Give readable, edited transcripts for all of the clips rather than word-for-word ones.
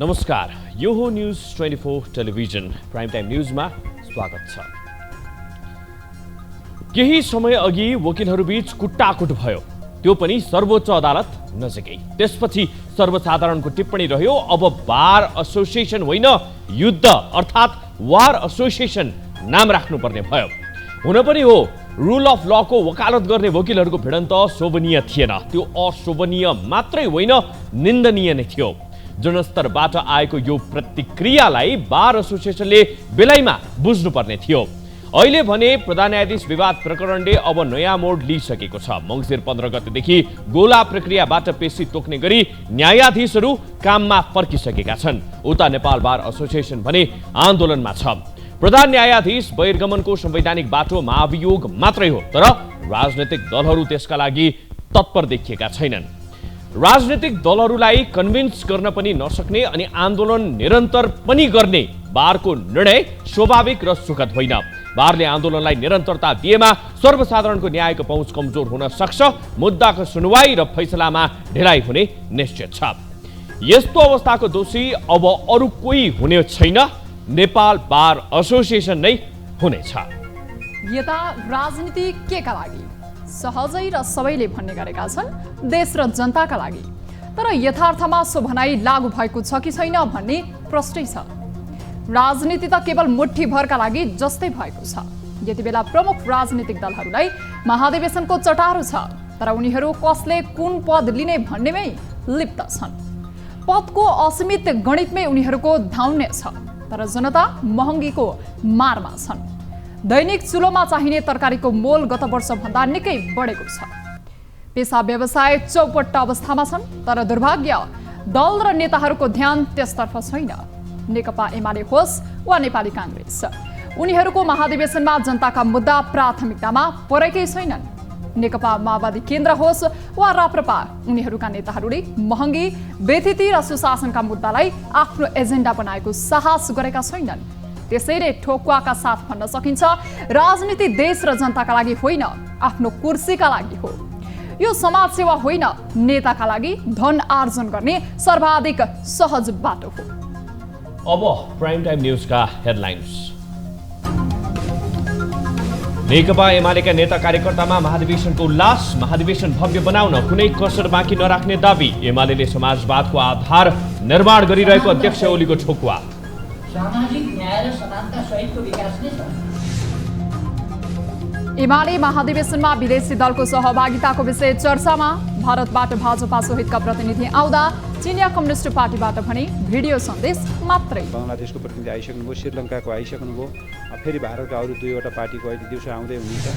नमस्कार, यो हो न्यूज 24 टेलिभिजन प्राइम टाइम न्यूजमा स्वागत छ। केही समय अघि वकिलहरूबीच कुट्टाकुट भयो, त्यो पनि सर्वोच्च अदालत नजिकै। त्यसपछि सर्वसाधारणको टिप्पणी रह्यो, अब बार एसोसिएसन होइन युद्ध अर्थात् वार एसोसिएसन नाम राख्नुपर्ने भयो। हुन पनि हो, रुल अफ लको वकालत गर्ने वकिलहरूको भिडन्त शोभनीय थिएन। त्यो अशोभनीय मात्रै होइन, निन्दनीय नै थियो। जनस्तरबाट आएको यो प्रतिक्रियालाई बार एसोसिएसनले बेलैमा बुझ्नुपर्ने थियो। अहिले भने प्रधान न्यायाधीश विवाद प्रकरणले अब नयाँ मोड लिइसकेको छ। मङ्सिर 15 गतेदेखि गोला प्रक्रियाबाट पेशी तोक्ने गरी न्यायाधीशहरू काममा फर्किसकेका छन्। उता नेपाल बार एसोसिएसन भने आन्दोलनमा छ। प्रधान न्यायाधीश बहिर्गमनको संवैधानिक बाटो महाभियोग मात्रै हो, तर राजनैतिक दलहरू त्यसका लागि तत्पर देखिएका छैनन्। राजनीतिक दलहरूलाई कन्भिन्स गर्न पनि नसक्ने अनि आन्दोलन निरन्तर पनि गर्ने बारको निर्णय स्वाभाविक र सुखद होइन। बारले आन्दोलनलाई निरन्तरता दिएमा सर्वसाधारणको न्यायको पहुँच कमजोर हुन सक्छ। मुद्दाको सुनवाई र फैसलामा ढिलाइ हुने निश्चित छ। यस्तो अवस्थाको दोषी अब अरू कोही हुने छैन, नेपाल बार एसोसिएसन नै हुनेछ। यता राजनीति केका लागि? सहजै र सबैले भन्ने गरेका छन् देश र जनताका लागि। तर यथार्थमा सो भनाइ लागू भएको छ कि छैन भन्ने प्रश्नै छ। राजनीति त केवल मुठ्ठीभरका लागि जस्तै भएको छ। यति बेला प्रमुख राजनीतिक दलहरूलाई महाधिवेशनको चटारो छ, तर उनीहरू कसले कुन पद लिने भन्नेमै लिप्त छन्। पदको असीमित गणितमै उनीहरूको धाउन्ने छ, तर जनता महँगीको मारमा छन्। दैनिक चुलोमा चाहिने तरकारीको मोल गत वर्षभन्दा निकै बढेको छ। पेसा व्यवसाय चौपट्ट अवस्थामा छन्, तर दुर्भाग्य दल र नेताहरूको ध्यान त्यसतर्फ छैन। नेकपा एमाले होस् वा नेपाली काङ्ग्रेस, उनीहरूको महाधिवेशनमा जनताका मुद्दा प्राथमिकतामा परेकै छैनन्। नेकपा माओवादी केन्द्र होस् वा राप्रपा, उनीहरूका नेताहरूले महँगी, व्यथिति र सुशासनका मुद्दालाई आफ्नो एजेन्डा बनाएको साहस गरेका छैनन्। त्यसैले ठोकुवाका साथ भन्न सकिन्छ, राजनीति देश र जनताका लागि होइन, आफ्नो कुर्सीका लागि हो। यो समाज सेवा होइन, नेताका लागि धन आर्जन गर्ने सर्वाधिक सहज बाटो हो। अब प्राइम टाइम न्यूजका हेडलाइन्स। नेकपा एमालेका नेता कार्यकर्तामा महाधिवेशनको उल्लास। महाधिवेशन भव्य बनाउन कुनै कसर बाँकी नराख्ने दाबी। एमालेले समाजवादको आधार निर्माण गरिरहेको अध्यक्ष ओलीको ठोकुवा। सामाजिक न्याय र समानता सहितको विकास नै छ। एमाले महाधिवेशनमा विदेशी दलको सहभागिताको विषय चर्चामा। भारतबाट भाजपा सहितका प्रतिनिधि आउँदा चिनिया कम्युनिस्ट पार्टीबाट भने भिडियो सन्देश मात्रै। बङ्गलादेशको प्रतिनिधि आइसक्नुभयो, श्रीलङ्काको आइसक्नुभयो, फेरि भारतका अरू दुईवटा पार्टीको अहिले दिउँसो आउँदै हुनुहुन्छ।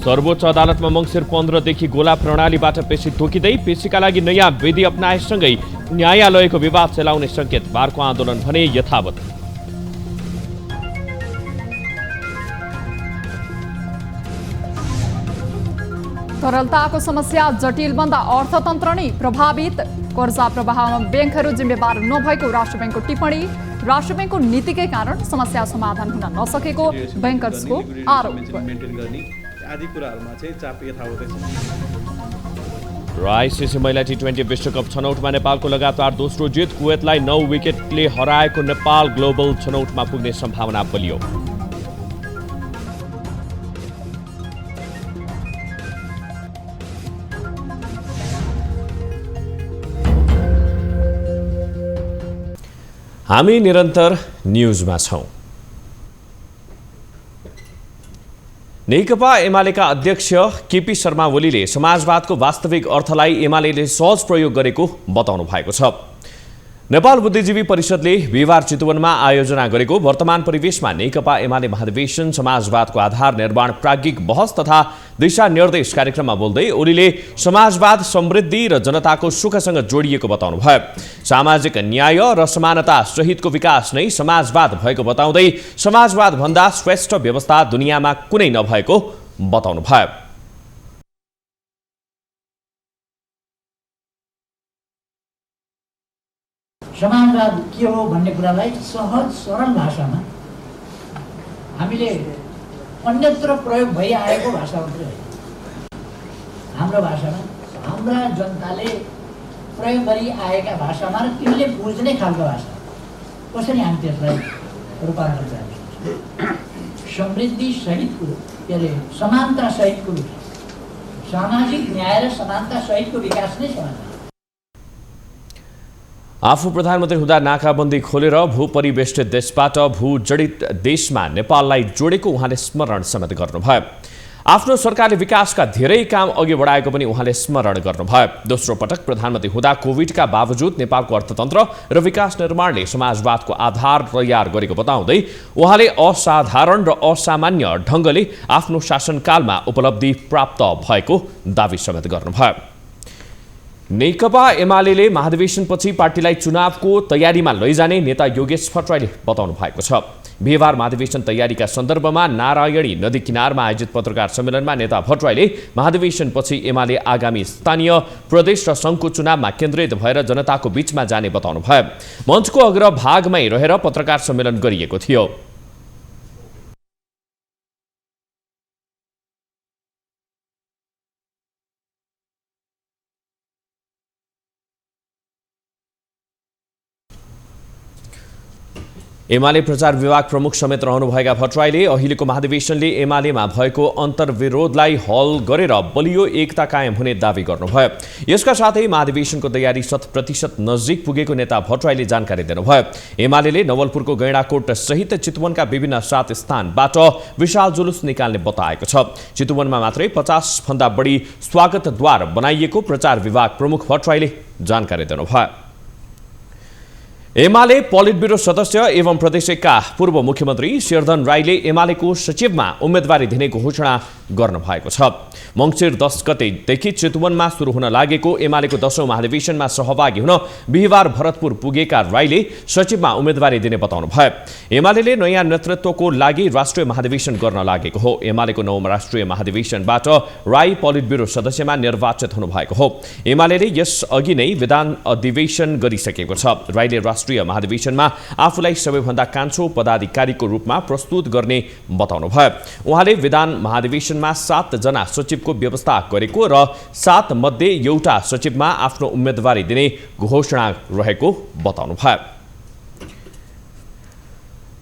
सर्वोच्च अदालतमा मङ्सिर 15 देखि गोला प्रणालीबाट पेशी तोकिँदै पेशीका लागि नयाँ विधि अपनाएसँगै न्यायालयको विवाद चलाउने संकेत। बारको आन्दोलन भने यथावत। तरलताको समस्या जटिल बन्दा अर्थतन्त्र नै प्रभावित। कर्जा प्रवाहमा ब्याङ्कहरू जिम्मेवार नभएको राष्ट्र ब्याङ्कको टिप्पणी। राष्ट्र ब्याङ्कको नीतिकै कारण समस्या समाधान हुन नसकेको ब्याङ्कर्सको आरोप। आदि कुराहरूमा चाहिँ चाप यथावतै छ। र आइसिसी महिला टी20 विश्वकप छनौटमा नेपालको लगातार दोस्रो जित। कुवेतलाई 9 विकेटले हराएको नेपाल ग्लोबल छनौटमा पुग्ने सम्भावना बलियो। हामी निरन्तर न्यूजमा छौं। नेकपा एमालेका अध्यक्ष केपी शर्मा ओलीले समाजवादको वास्तविक अर्थलाई एमालेले सहज प्रयोग गरेको बताउनु भएको छ। नेपाल बुद्धिजीवी परिषदले बिहिबार चितवनमा आयोजना गरेको वर्तमान परिवेशमा नेकपा एमाले महाधिवेशन समाजवादको आधार निर्माण प्राज्ञिक बहस तथा दिशानिर्देश कार्यक्रममा बोल्दै ओलीले समाजवाद समृद्धि र जनताको सुखसँग जोडिएको बताउनुभयो। सामाजिक न्याय र समानता सहितको विकास नै समाजवाद भएको बताउँदै समाजवाद भन्दा श्रेष्ठ व्यवस्था दुनियाँमा कुनै नभएको बताउनुभयो। समाजवाद के हो भन्ने कुरालाई सहज सरल भाषामा हामीले अन्यत्र प्रयोग भइआएको भाषा मात्रै होइन, हाम्रो भाषामा हाम्रा जनताले प्रयोग गरी आएका भाषामा र तिनले बुझ्ने खालको भाषा कसरी हामी त्यसलाई रूपान्तरण गर्न सक्छौँ। समृद्धि सहितको के अरे समानता सहितको विकास, सामाजिक न्याय र समानता सहितको विकास नै समानता। आफू प्रधानमन्त्री हुँदा नाकाबन्दी खोलेर भूपरिवेष्टित देशबाट भूजडित देशमा नेपाललाई जोडेको उहाँले स्मरण समेत गर्नुभयो। आफ्नो सरकारले विकासका धेरै काम अघि बढाएको पनि उहाँले स्मरण गर्नुभयो। दोस्रो पटक प्रधानमन्त्री हुँदा कोभिडका बावजुद नेपालको अर्थतन्त्र र विकास निर्माणले समाजवादको आधार तयार गरेको बताउँदै उहाँले असाधारण र असामान्य ढङ्गले आफ्नो शासनकालमा उपलब्धि प्राप्त भएको दावी समेत गर्नुभयो। नेकपा एमाले महाधिवेशनपछि पार्टीलाई चुनावको तयारीमा लैजाने नेता योगेश भट्टराईले बताउनु भएको छ। बिहीबार महाधिवेशन तयारीका सन्दर्भमा नारायणी नदी किनारमा आयोजित पत्रकार सम्मेलनमा नेता भट्टराईले महाधिवेशनपछि एमाले आगामी स्थानीय प्रदेश र सङ्घको चुनावमा केन्द्रित भएर जनताको बीचमा जाने बताउनु भयो। मञ्चको अग्रभागमै रहेर पत्रकार सम्मेलन गरिएको थियो। एमाले प्रचार विभाग प्रमुख समेत रहनुभएका भट्टराईले अहिलेको महाधिवेशनले एमालेमा भएको अन्तर्विरोधलाई हल गरेर बलियो एकता कायम हुने दावी गर्नुभयो। यसका साथै महाधिवेशनको तयारी 100% नजिक पुगेको नेता भट्टराईले जानकारी दिनुभयो। एमाले नवलपुरको गैंडाकोट सहित चितवनका विभिन्न 7 स्थानबाट विशाल जुलुस निकाल्ने बताएको छ। चितवनमा मात्रै 50 भन्दा बढी स्वागतद्वार बनाइएको प्रचार विभाग प्रमुख भट्टराईले जानकारी दिनुभयो। एमाले पोलिट ब्युरो सदस्य एवं प्रदेश 1 का पूर्व मुख्यमन्त्री शेरधन राईले एमालेको सचिवमा उम्मेदवारी दिने घोषणा गर्नु भएको छ। मङ्सिर 10 गतेदेखि चितवनमा सुरु हुन लागेको एमालेको 10औं महाधिवेशनमा सहभागी हुन बिहीबार भरतपुर पुगेका राईले सचिवमा उम्मेदवारी दिने बताउनु भयो। एमाले नयाँ नेतृत्वको लागि राष्ट्रिय महाधिवेशन गर्न लागेको हो। एमालेको 9औं राष्ट्रिय महाधिवेशनबाट राई पोलिट ब्युरो सदस्यमा निर्वाचित हुनुभएको हो। एमाले यसअघि नै विधान अधिवेशन गरिसकेको छ। राईले राष्ट्रिय महाधिवेशनमा आफूलाई सबैभन्दा कान्छो पदाधिकारीको रूपमा प्रस्तुत गर्ने बताउनुभयो। उहाँले विधान महाधिवेशनमा 7 जना सचिवको व्यवस्था गरेको र 7 मध्ये एउटा सचिवमा आफ्नो उम्मेदवारी दिने घोषणा रहेको बताउनुभयो।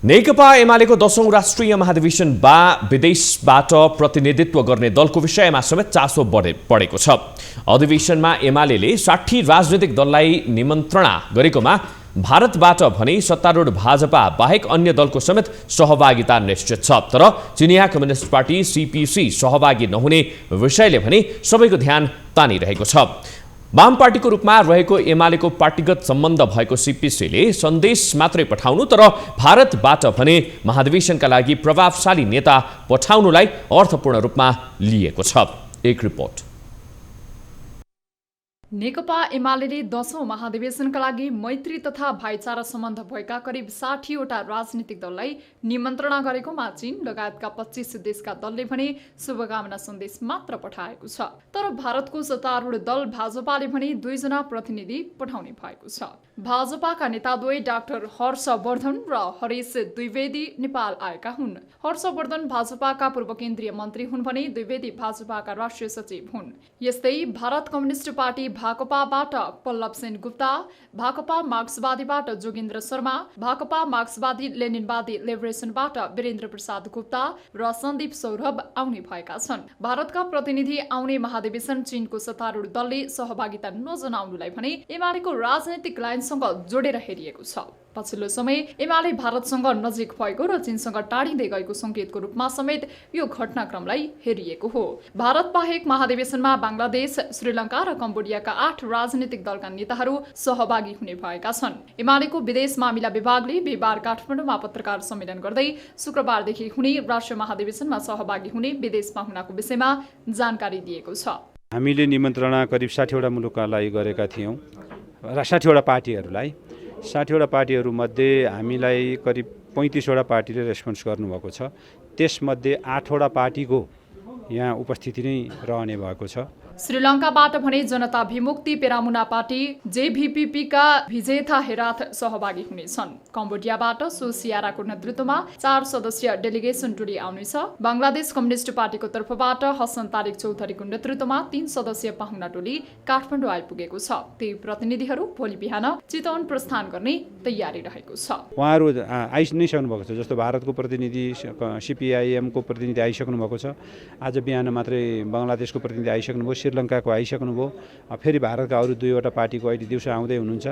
नेकपा एमालेको 10औं राष्ट्रिय महाधिवेशन विदेशबाट प्रतिनिधित्व गर्ने दलको विषयमा समेत चासो बढेको छ। अधिवेशनमा एमाले 60 राजनीतिक दललाई निमन्त्रणा गरेकोमा भारतबाट भने सत्तारूढ भाजपा बाहेक अन्य दलको समेत सहभागिता निश्चित छ। तर चिनिया कम्युनिस्ट पार्टी सीपीसी सहभागी नहुने विषयले भने सबैको ध्यान तानिरहेको छ। वाम पार्टीको रूपमा रहेको एमालेको पार्टीगत सम्बन्ध भएको सीपीसीले सन्देश मात्रै पठाउनु तर भारतबाट भने महाधिवेशनका लागि प्रभावशाली नेता पठाउनुलाई अर्थपूर्ण रूपमा लिएको छ। एक रिपोर्ट। नेकपा एमाले 10औं महाधिवेशनका लागि मैत्री तथा भाइचारा सम्बन्ध भएका करिब 60 वटा राजनीतिक दललाई निमन्त्रणा गरेकोमा चीन लगायतका 25 देशका दलले भने शुभकामना सन्देश मात्र पठाएको छ। तर भारतको सत्तारूढ दल भाजपाले भने 2 जना प्रतिनिधि पठाउने भएको छ। भाजपाका नेताद्वय डाक्टर हर्षवर्धन र हरेश द्विवेदी नेपाल आएका हुन्। हर्षवर्धन भाजपाका पूर्व केन्द्रीय मन्त्री हुन् भने द्विवेदी भाजपाका राष्ट्रिय सचिव हुन्। यस्तै भारत कम्युनिस्ट पार्टी भाकपाबाट पल्लभ सेन गुप्ता, भाकपा मार्क्सवादीबाट जोगेन्द्र शर्मा, भाकपा मार्क्सवादी लेनिनवादी लिबरेसनबाट वीरेन्द्र प्रसाद गुप्ता र सन्दीप सौरभ आउने भएका छन्। भारतका प्रतिनिधि आउने महाधिवेशन चीनको सत्तारूढ दलले सहभागिता नजनाउनुलाई भने एमालेको राजनैतिक लाइनसँग जोडेर हेरिएको छ। पछिल्लो समय एमाले भारतसँग नजिक भएको र चीनसँग टाढिँदै गएको संकेतको रूपमा समेत यो घटनाक्रमलाई हेरिएको हो। भारत बाहेक महाधिवेशनमा बङ्गलादेश, श्रीलङ्का र कम्बोडियाका 8 राजनीतिक दलका नेताहरू सहभागी हुने भएका छन्। एमालेको विदेश मामिला विभागले बिहीबार काठमाडौँमा पत्रकार सम्मेलन गर्दै शुक्रबारदेखि हुने राष्ट्रिय महाधिवेशनमा सहभागी हुने विदेशमा हुनको विषयमा जानकारी दिएको छ। हामीले निमन्त्रणा करिब 60 वटा मुलुकका लागि गरेका थियौँ। 60 वटा पार्टीहरूलाई 60 वटा पार्टीहरूमध्ये हामीलाई करिब 35 वटा पार्टीले रेस्पोन्स गर्नुभएको छ। त्यसमध्ये 8 वटा पार्टीको यहाँ उपस्थिति नै रहने भएको छ। श्रीलङ्काबाट भने जनता विमुक्ति पेरामुना पार्टी जेभीपीका विजेता हेराथ सहभागी हुनेछन्। कम्बोडियाबाट सोसियाराको नेतृत्वमा 4 सदस्यीय डेलिगेसन टोली आउनेछ। बङ्गलादेश कम्युनिस्ट पार्टीको तर्फबाट हसन तारिक चौधरीको नेतृत्वमा 3 सदस्यीय पाहुना टोली काठमाडौँ आइपुगेको छ। ती प्रतिनिधिहरू भोलि बिहान चितवन प्रस्थान गर्ने तयारी रहेको छ। उहाँहरू आइ नै सक्नु भएको छ। जस्तो भारतको प्रतिनिधि सीपीआईएमको प्रतिनिधि आइसक्नु भएको छ। आज बिहान मात्रै बङ्गलादेशको प्रतिनिधि आइसक्नुभयो, श्रीलङ्काको आइसक्नुभयो। फेरि भारतका अरू 2वटा पार्टीको अहिले दिउँसो आउँदै हुनुहुन्छ।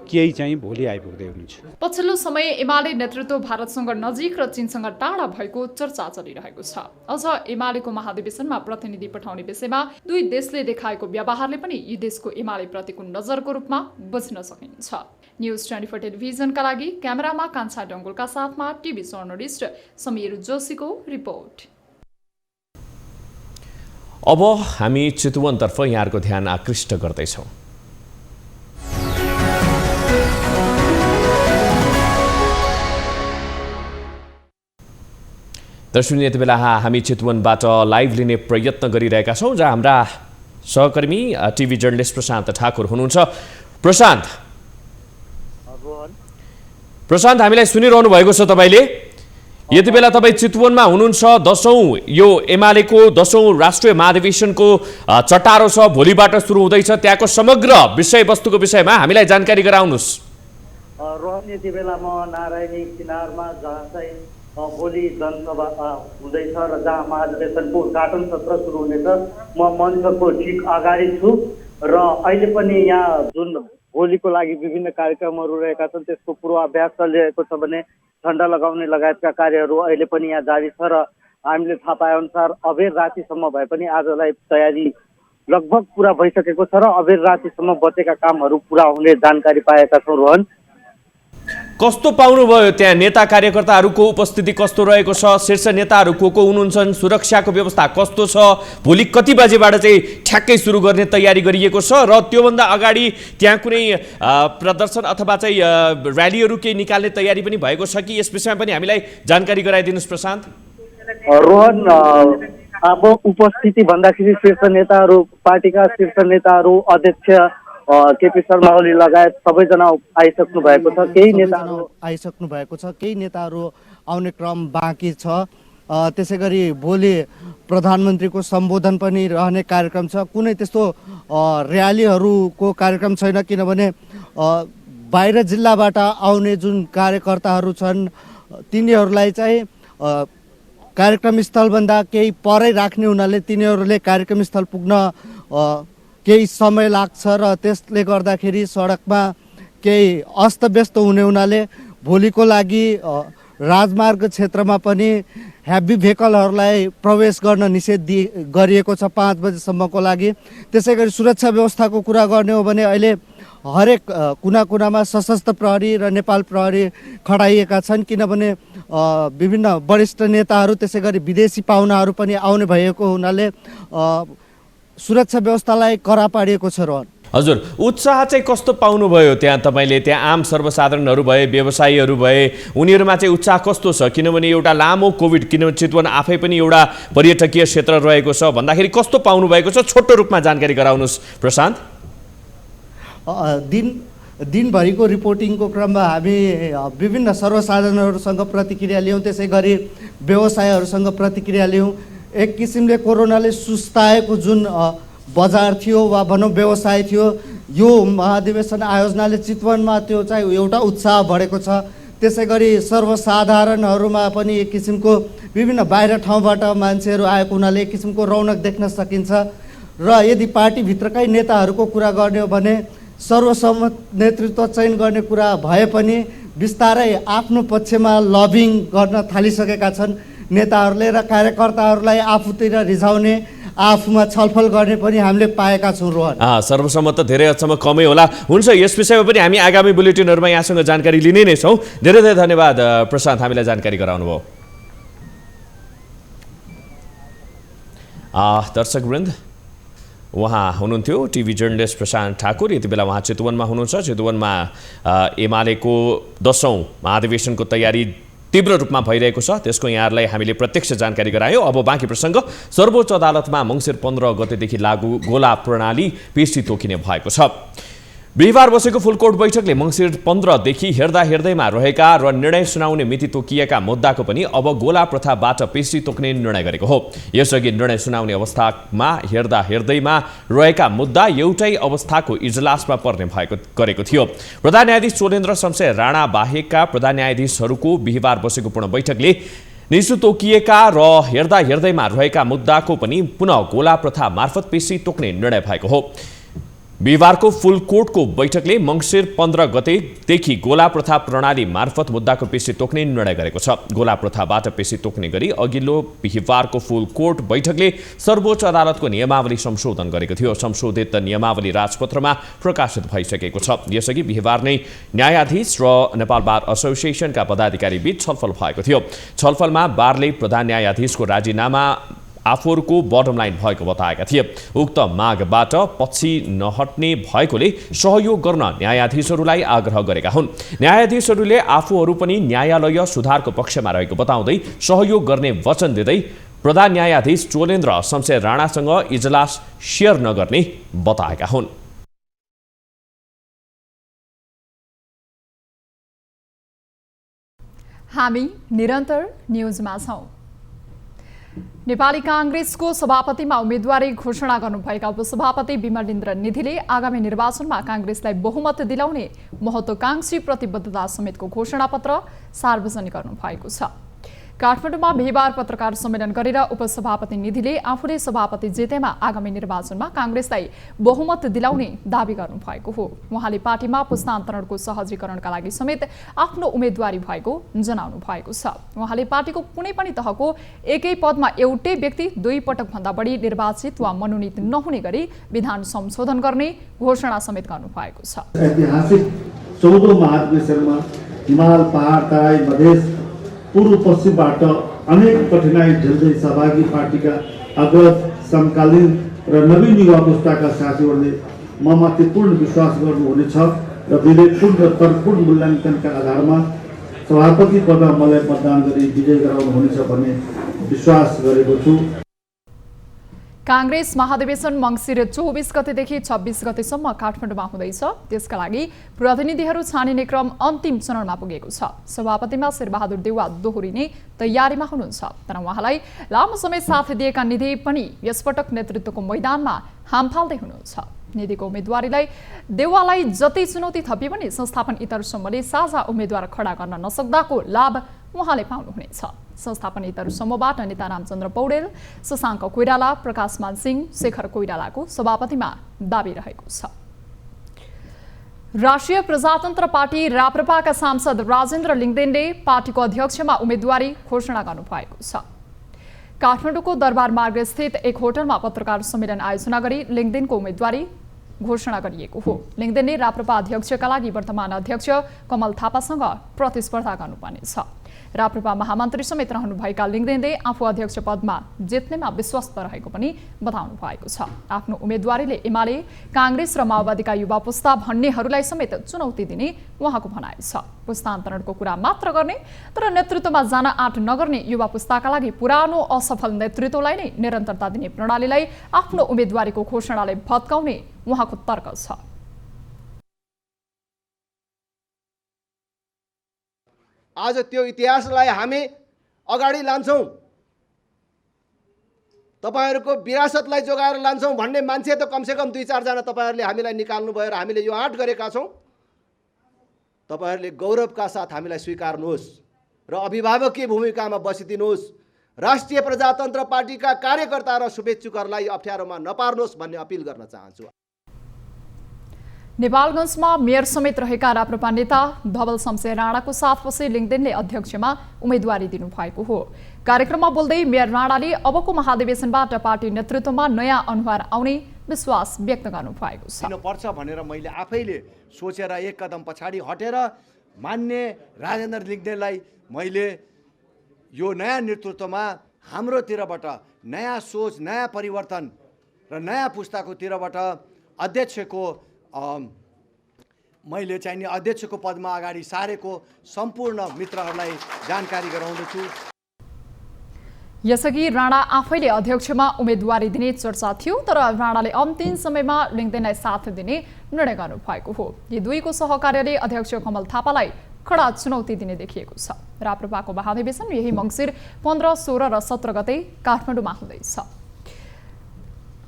केही चाहिँ भोलि आइपुग्दै हुनुहुन्छ। पछिल्लो समय एमाले नेतृत्व भारतसँग नजिक र चीनसँग टाढा भएको चर्चा चलिरहेको छ। अझ एमालेको महाधिवेशनमा प्रतिनिधि पठाउने विषयमा दुई देशले देखाएको व्यवहारले पनि यी देशको एमाले प्रतिको नजरको रूपमा बुझ्न सकिन्छ। न्युज 24 टेलिभिजनका लागि क्यामेरामा कान्छा डङ्गोलका साथमा टिभी जर्नलिस्ट समीर जोशीको रिपोर्ट। अब हामी चितवनतर्फ यहाँहरूको ध्यान आकृष्ट गर्दैछौँ। दर्शक यति बेला हामी चितवनबाट लाइभ लिने प्रयत्न गरिरहेका छौँ, जहाँ हाम्रा सहकर्मी टिभी जर्नलिस्ट प्रशान्त ठाकुर हुनुहुन्छ। प्रशान्त हामीलाई सुनिरहनु भएको छ तपाईँले? यति बेला तपाईँ चितवनमा हुनुहुन्छ। 10औं यो एमालेको 10औं राष्ट्रिय महाधिवेशनको चटारो छ, भोलिबाट सुरु हुँदैछ। त्यहाँको समग्र विषयवस्तुको विषयमा हामीलाई जानकारी गराउनुहोस्। रोहन, यति बेला म नारायणी किनारमा जहाँ चाहिँ भोलि जनसभा हुँदैछ र जहाँ महाधिवेशनको उद्घाटन सत्र सुरु हुनेछ, म मञ्चको ठिक अगाडि छु र अहिले पनि यहाँ जुन भोलिको लागि विभिन्न कार्यक्रमहरू रहेका छन् त्यसको पूर्वाभ्यास चलिरहेको छ भने झन्डा लगाउने लगायतका कार्यहरू अहिले पनि यहाँ जारी छ र हामीले थाहा पाए अनुसार अबेर रातिसम्म भए पनि आजलाई तयारी लगभग पुरा भइसकेको छ र अबेर रातिसम्म बचेका कामहरू पुरा हुने जानकारी पाएका छौँ। रोहन, कस्तो पाउनुभयो त्यहाँ? नेता कार्यकर्ताहरूको उपस्थिति कस्तो रहेको छ? शीर्ष नेताहरू को हुनुहुन्छ? सुरक्षाको व्यवस्था कस्तो छ? भोलि कति बजेबाट चाहिँ ठ्याक्कै सुरु गर्ने तयारी गरिएको छ र त्योभन्दा अगाडि त्यहाँ कुनै प्रदर्शन अथवा चाहिँ र्यालीहरू केही निकाल्ने तयारी पनि भएको छ कि? यस विषयमा पनि हामीलाई जानकारी गराइदिनुहोस् प्रशान्त। रोहन, अब उपस्थिति भन्दाखेरि शीर्ष नेताहरू, पार्टीका शीर्ष नेताहरू, अध्यक्ष केपी शर्मा ओली लगायत सबैजना आइसक्नु भएको छ। केही नेताहरू आउने क्रम बाँकी छ। त्यसै गरी भोलि प्रधानमन्त्रीको सम्बोधन पनि रहने कार्यक्रम छ। कुनै त्यस्तो र्यालीहरूको कार्यक्रम छैन, किनभने बाहिर जिल्लाबाट आउने जुन कार्यकर्ताहरू छन् तिनीहरूलाई चाहिँ कार्यक्रम स्थलभन्दा केही परै राख्ने हुनाले तिनीहरूले कार्यक्रम स्थल पुग्न केही समय लाग्छ र त्यसले गर्दाखेरि सडकमा केही अस्तव्यस्त हुने हुनाले भोलिको लागि राजमार्ग क्षेत्रमा पनि हेभी भेहिकलहरूलाई प्रवेश गर्न निषेध गरिएको छ 5 बजेसम्मको लागि। त्यसै गरी सुरक्षा व्यवस्थाको कुरा गर्ने हो भने अहिले हरेक कुना कुनामा सशस्त्र प्रहरी र नेपाल प्रहरी खडाइएका छन्, किनभने विभिन्न वरिष्ठ नेताहरू त्यसै गरी विदेशी पाहुनाहरू पनि आउने भएको हुनाले सुरक्षा व्यवस्थालाई कडा पारिएको छ। रोहन, हजुर, उत्साह चाहिँ कस्तो पाउनुभयो त्यहाँ तपाईँले? त्यहाँ आम सर्वसाधारणहरू भए, व्यवसायीहरू भए, उनीहरूमा चाहिँ उत्साह कस्तो छ? किनभने एउटा लामो कोभिड, किनभने चितवन आफै पनि एउटा पर्यटकीय क्षेत्र रहेको छ भन्दाखेरि कस्तो पाउनुभएको छ? छोटो रूपमा जानकारी गराउनुहोस् प्रशान्त। दिनभरिको रिपोर्टिङको क्रममा हामी विभिन्न सर्वसाधारणहरूसँग प्रतिक्रिया लियौँ, त्यसै गरी व्यवसायहरूसँग प्रतिक्रिया लियौँ। एक किसिमले कोरोनाले सुस्ताएको जुन बजार थियो वा भनौँ व्यवसाय थियो, यो महाधिवेशन आयोजनाले चितवनमा त्यो चाहिँ एउटा उत्साह बढेको छ। त्यसै गरी सर्वसाधारणहरूमा पनि एक किसिमको विभिन्न बाहिर ठाउँबाट मान्छेहरू आएको हुनाले एक किसिमको रौनक देख्न सकिन्छ। र यदि पार्टीभित्रकै नेताहरूको कुरा गर्ने हो भने सर्वसम्मत नेतृत्व चयन गर्ने कुरा भए पनि बिस्तारै आफ्नो पक्षमा लबिङ गर्न थालिसकेका छन् नेताहरूले र कार्यकर्ताहरूलाई आफूतिर रिझाउने, आफूमा छलफल गर्ने पनि हामीले पाएका छौँ। रोहन, सर्वसम्मत त धेरै हदसम्म कमै होला। हुन्छ, यस विषयमा पनि हामी आगामी बुलेटिनहरूमा यहाँसँग जानकारी लिने नै छौँ। धेरै धेरै धन्यवाद प्रशान्त, हामीलाई जानकारी गराउनुभयो। दर्शकवृन्द, उहाँ हुनुहुन्थ्यो टिभी जर्नलिस्ट प्रशान्त ठाकुर। यति बेला उहाँ चितवनमा हुनुहुन्छ। चितवनमा एमालेको 10औं महाधिवेशनको तयारी तीव्र रूपमा भइरहेको छ त्यसको यहाँहरूलाई हामीले प्रत्यक्ष जानकारी गरायौँ। अब बाँकी प्रसङ्ग। सर्वोच्च अदालतमा मङ्सिर 15 गतेदेखि लागू गोला प्रणाली पेशी तोकिने भएको छ। बिहिबार बसेको फुलकोर्ट बैठकले मङ्सिर 15 देखि हेर्दैमा रहेका र निर्णय सुनाउने मिति तोकिएका मुद्दाको पनि अब गोला प्रथाबाट पेशी तोक्ने निर्णय गरेको हो। यसअघि निर्णय सुनाउने अवस्थामा हेर्दैमा रहेका मुद्दा एउटै अवस्थाको इजलासमा पर्ने गरेको थियो। प्रधान न्यायाधीश चोलेन्द्र शमशेर राणा बाहेकका प्रधान न्यायाधीशहरूको बिहिबार बसेको पूर्ण बैठकले निसु तोकिएका र हेर्दैमा रहेका मुद्दाको पनि पुनः गोला प्रथा मार्फत पेशी तोक्ने निर्णय भएको हो। बिहिबारको फुल कोर्टको बैठकले मङ्सिर 15 गतेदेखि गोला प्रथा प्रणाली मार्फत मुद्दाको पेशी तोक्ने निर्णय गरेको छ। गोला प्रथाबाट पेशी तोक्ने गरी अघिल्लो बिहिबारको फुल कोर्ट बैठकले सर्वोच्च अदालतको नियमावली संशोधन गरेको थियो। संशोधित नियमावली राजपत्रमा प्रकाशित भइसकेको छ। यसअघि बिहिबार नै न्यायाधीश र नेपाल बार एसोसिएसनका पदाधिकारी बीच छलफल भएको थियो। छलफलमा बारले प्रधान न्यायाधीशको राजीनामा आफूहरूको बटम लाइन भएको बताएका थिए। उक्त मागबाट पछि नहट्ने भएकोले सहयोग गर्न न्यायाधीशहरूलाई आग्रह गरेका हुन्। न्यायाधीशहरूले आफूहरू पनि न्यायालय सुधारको पक्षमा रहेको बताउँदै सहयोग गर्ने वचन दिँदै प्रधान न्यायाधीश चोलेन्द्र शमशेर राणासँग इजलास सेयर नगर्ने बताएका हुन्। हामी निरन्तर न्युजमा छौं। नेपाली कांग्रेसको सभापतिमा उम्मेदवारी घोषणा गर्नुभएका उपसभापति विमलेन्द्र निधिले आगामी निर्वाचनमा कांग्रेसलाई बहुमत दिलाउने महत्त्वाकांक्षी प्रतिबद्धता समेतको घोषणापत्र सार्वजनिक गर्नुभएको छ। काठमाडौँमा बिहिबार पत्रकार सम्मेलन गरेर उपसभापति निधिले आफूले सभापति जितेमा आगामी निर्वाचनमा कांग्रेसलाई बहुमत दिलाउने दावी गर्नुभएको हो। उहाँले पार्टीमा पुस्तान्तरणको सहजीकरणका लागि समेत आफ्नो उम्मेदवारी भएको जनाउनु भएको छ। उहाँले पार्टीको कुनै पनि तहको एकै पदमा एउटै व्यक्ति 2 पटक भन्दा बढी निर्वाचित वा मनोनित नहुने गरी विधान संशोधन गर्ने घोषणा समेत गर्नुभएको छ। ऐतिहासिक 14 महाधिवेशनमा हिमाल पहाड तराई मधेस पूर्व पश्चिमबाट अनेक कठिनाई झेल्दै सहभागी पार्टीका अग्रज समकालीन र नवीन युवा पुस्ताका साथीहरूले ममाथि पूर्ण विश्वास गर्नुहुनेछ र विवेकपूर्ण र तर्कपूर्ण मूल्याङ्कनका आधारमा सभापति पदमा मलाई मतदान गरी विजय गराउनुहुनेछ भन्ने विश्वास गरेको छु। कांग्रेस महाधिवेशन मङ्सिर 24 गतेदेखि 26 गतेसम्म काठमाडौँमा हुँदैछ। त्यसका लागि प्रतिनिधिहरू छानिने क्रम अन्तिम चरणमा पुगेको छ। सभापतिमा शेरबहादुर देउवा दोहोरिने तयारीमा हुनुहुन्छ। तर उहाँलाई लामो समय साथ दिएका निधि पनि यसपटक नेतृत्वको मैदानमा हाम फाल्दै हुनुहुन्छ। निधिको उम्मेदवारीलाई देउवालाई जति चुनौती थपे पनि संस्थापन इतर समूहले साझा उम्मेदवार खडा गर्न नसक्दाको लाभ उहाँले पाउनुहुनेछ। संस्थापन इतर समूहबाट नेता रामचन्द्र पौडेल, शशाङ्क कोइराला, प्रकाशमान सिंह, शेखर कोइरालाको सभापतिमा दाबी रहेको छ। राष्ट्रिय प्रजातन्त्र पार्टी राप्रपाका सांसद राजेन्द्र लिङदेनले पार्टीको अध्यक्षमा उम्मेदवारी घोषणा गर्नुभएको छ। काठमाडौँको दरबार मार्ग स्थित एक होटलमा पत्रकार सम्मेलन आयोजना गरी लिङदेनको उम्मेदवारी घोषणा गरिएको हो। लिङदेनले राप्रपा अध्यक्षका लागि वर्तमान अध्यक्ष कमल थापासँग प्रतिस्पर्धा गर्नुपर्नेछ। राप्रपा महामन्त्री समेत रहनुभएका लिङदेनले आफू अध्यक्ष पदमा जित्नेमा विश्वस्त रहेको पनि बताउनु भएको छ। आफ्नो उम्मेदवारीले एमाले, कांग्रेस र माओवादीका युवा पुस्ता भन्नेहरूलाई समेत चुनौती दिने उहाँको भनाइ छ। पुस्तान्तरणको कुरा मात्र गर्ने तर नेतृत्वमा जान आँट नगर्ने युवा पुस्ताका लागि पुरानो असफल नेतृत्वलाई नै निरन्तरता दिने प्रणालीलाई आफ्नो उम्मेदवारीको घोषणाले भत्काउने उहाँको तर्क छ। आज त्यो इतिहासलाई हामी अगाडि लान्छौँ, तपाईहरुको विरासतलाई जोगाएर लान्छौँ भन्ने मान्छे त कमसेकम 2-4 जना तपाईहरुले हामीलाई निकाल्नु भयो र हामीले यो आँट गरेका छौँ। तपाईहरुले गौरवका साथ हामीलाई स्वीकार्नुहोस् र अभिभावकीय भूमिकामा बसिदिनुहोस्। राष्ट्रिय प्रजातन्त्र पार्टीका कार्यकर्ता र शुभेच्छुकहरूलाई अप्ठ्यारोमा नपार्नुहोस् भन्ने अपिल गर्न चाहन्छु। नेपालगञ्जमा मेयर समेत रहेका राप्रपा नेता धवल शमशेर राणाको साथपछि लिङदेनले अध्यक्षमा उम्मेदवारी दिनुभएको हो। कार्यक्रममा बोल्दै मेयर राणाले अबको महाधिवेशनबाट पार्टी नेतृत्वमा नयाँ अनुहार आउने विश्वास व्यक्त गर्नुभएको छ। पर्छ भनेर मैले आफैले सोचेर एक कदम पछाडि हटेर मान्य राजेन्द्र लिङदेनलाई मैले यो नयाँ नेतृत्वमा हाम्रोतिरबाट नयाँ सोच, नयाँ परिवर्तन र नयाँ पुस्ताको तिरबाट अध्यक्षको मैले चाहिँ नि अध्यक्षको पदमा अगाडि सारेको सम्पूर्ण मित्रहरूलाई जानकारी गराउँदछु। यसअघि राणा आफैले अध्यक्षमा उम्मेदवारी दिने चर्चा थियो, तर राणाले अन्तिम समयमा लिङ्गदेनलाई साथ दिने निर्णय गर्नुभएको हो। यी दुईको सहकार्यले अध्यक्ष कमल थापालाई कडा चुनौती दिने देखिएको छ। राप्रपाको महाधिवेशन यही मङ्सिर 15, 16 र 17 गते काठमाडौँमा हुँदैछ।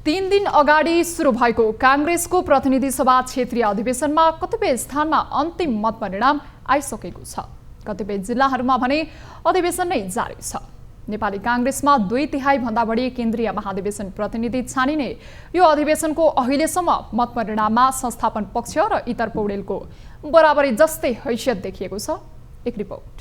3 दिन अगाडि सुरु भएको काङ्ग्रेसको प्रतिनिधि सभा क्षेत्रीय अधिवेशनमा कतिपय स्थानमा अन्तिम मतपरिणाम आइसकेको छ। कतिपय जिल्लाहरूमा भने अधिवेशन नै जारी छ। नेपाली काङ्ग्रेसमा 2/3 भन्दा बढी केन्द्रीय महाधिवेशन प्रतिनिधि छानिने यो अधिवेशनको अहिलेसम्म मतपरिणाममा संस्थापन पक्ष र इतर पौडेलको बराबरी जस्तै हैसियत देखिएको छ। एक रिपोर्ट।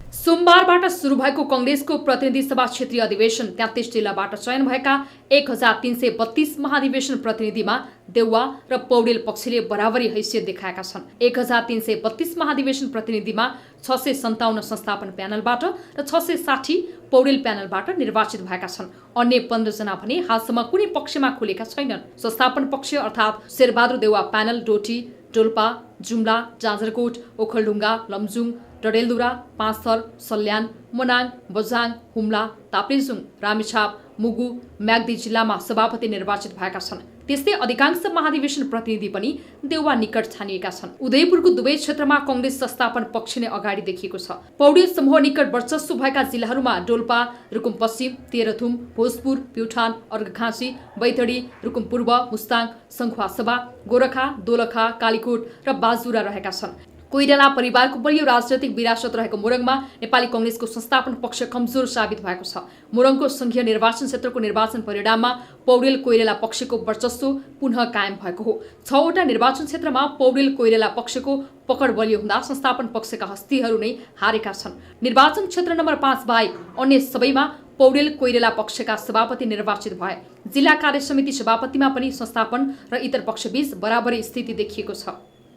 सोमबारबाट सुरु भएको कांग्रेसको प्रतिनिधि सभा क्षेत्रीय अधिवेशन 33 जिल्लाबाट चयन भएका 1332 महाधिवेशन प्रतिनिधिमा देउवा र पौडेल पक्षले बराबरी हैसियत देखाएका छन्। 1332 महाधिवेशन प्रतिनिधिमा 657 संस्थापन प्यानलबाट र 660 पौडेल प्यानलबाट निर्वाचित भएका छन्। अन्य 15 जना भने हालसम्म कुनै पक्षमा खुलेका छैनन्। संस्थापन पक्ष अर्थात् शेरबहादुर देउवा प्यानल डोटी, डोल्पा, जुम्ला, जाजरकोट, ओखलढुङ्गा, लमजुङ, डडेलधुरा, पाँचथर, सल्यान, मनाङ, बझाङ, हुम्ला, ताप्लेजुङ, रामेछाप, मुगु, म्याग्दी जिल्लामा सभापति निर्वाचित भएका छन्। त्यस्तै अधिकांश महाधिवेशन प्रतिनिधि पनि देउवा निकट छानिएका छन्। उदयपुरको दुवै क्षेत्रमा कांग्रेस संस्थापन पक्ष नै अगाडि देखिएको छ। पौडेल समूह निकट वर्चस्व भएका जिल्लाहरूमा डोल्पा, रुकुम पश्चिम, तेह्रथुम, भोजपुर, प्युठान, अर्घखाँची, बैतडी, रुकुम पूर्व, मुस्ताङ, सङ्खुवासभा, गोरखा, दोलखा, कालीकोट र बाजुरा रहेका छन्। कोइराला परिवारको बलियो राजनैतिक विरासत रहेको मोरङमा नेपाली कांग्रेसको संस्थापन पक्ष कमजोर साबित भएको छ। मोरङको संघीय निर्वाचन क्षेत्रको निर्वाचन परिणाममा पौडेल कोइराला पक्षको वर्चस्व पुनः कायम भएको हो। 6 वटा निर्वाचन क्षेत्रमा पौडेल कोइराला पक्षको पकड बलियो हुँदा संस्थापन पक्षका हस्तीहरू नै हारेका छन्। निर्वाचन क्षेत्र नम्बर 5 बाहेक अन्य सबैमा पौडेल कोइराला पक्षका सभापति निर्वाचित भए। जिल्ला कार्य समिति सभापतिमा पनि संस्थापन र इतर पक्षबीच बराबरी स्थिति देखिएको छ।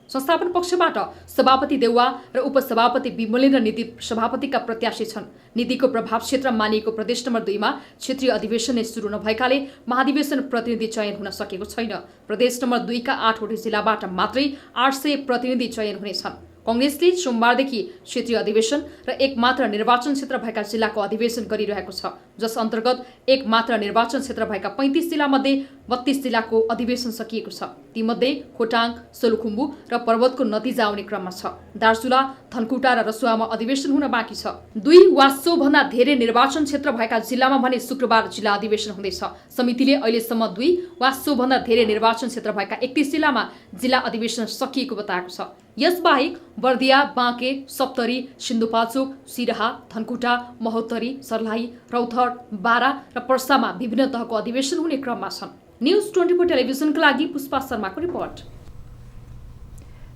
संस्थापन पक्षबाट सभापति देउवा र उपसभापति विमलेन्द्र निधि सभापतिका प्रत्याशी छन्। निधिको प्रभाव क्षेत्र मानिएको प्रदेश नम्बर 2 मा क्षेत्रीय अधिवेशन नै सुरु नभएकाले महाधिवेशन प्रतिनिधि चयन हुन सकेको छैन। प्रदेश नम्बर 2 का 8 वटा जिल्लाबाट मात्रै 800 प्रतिनिधि चयन हुनेछन्। कांग्रेसले सोमबारदेखि क्षेत्रीय अधिवेशन र एक मात्र निर्वाचन क्षेत्र भएका जिल्लाको अधिवेशन गरिरहेको छ, जस अन्तर्गत एक मात्र निर्वाचन क्षेत्र भएका 35 जिल्लामध्ये 32 जिल्लाको अधिवेशन सकिएको छ। तीमध्ये खोटाङ, सोलुखुम्बु र पर्वतको नतिजा आउने क्रममा छ। दार्चुला, धनकुटा र रसुवामा अधिवेशन हुन बाँकी छ। 2 वा सो भन्दा धेरै निर्वाचन क्षेत्र भएका जिल्लामा भने शुक्रबार जिल्ला अधिवेशन हुँदैछ। समितिले अहिलेसम्म 2 वा सो भन्दा धेरै निर्वाचन क्षेत्र भएका 31 जिल्लामा जिल्ला अधिवेशन सकिएको बताएको छ। यसबाहेक बर्दिया, बाँके, सप्तरी, सिन्धुपाल्चोक, सिराहा, धनकुटा, महोत्तरी, सर्लाही, रौथर, बारा र पर्सामा विभिन्न तहको अधिवेशन हुने क्रममा छन्। न्यूज 24 टेलिभिजनका लागि पुष्पा शर्माको रिपोर्ट।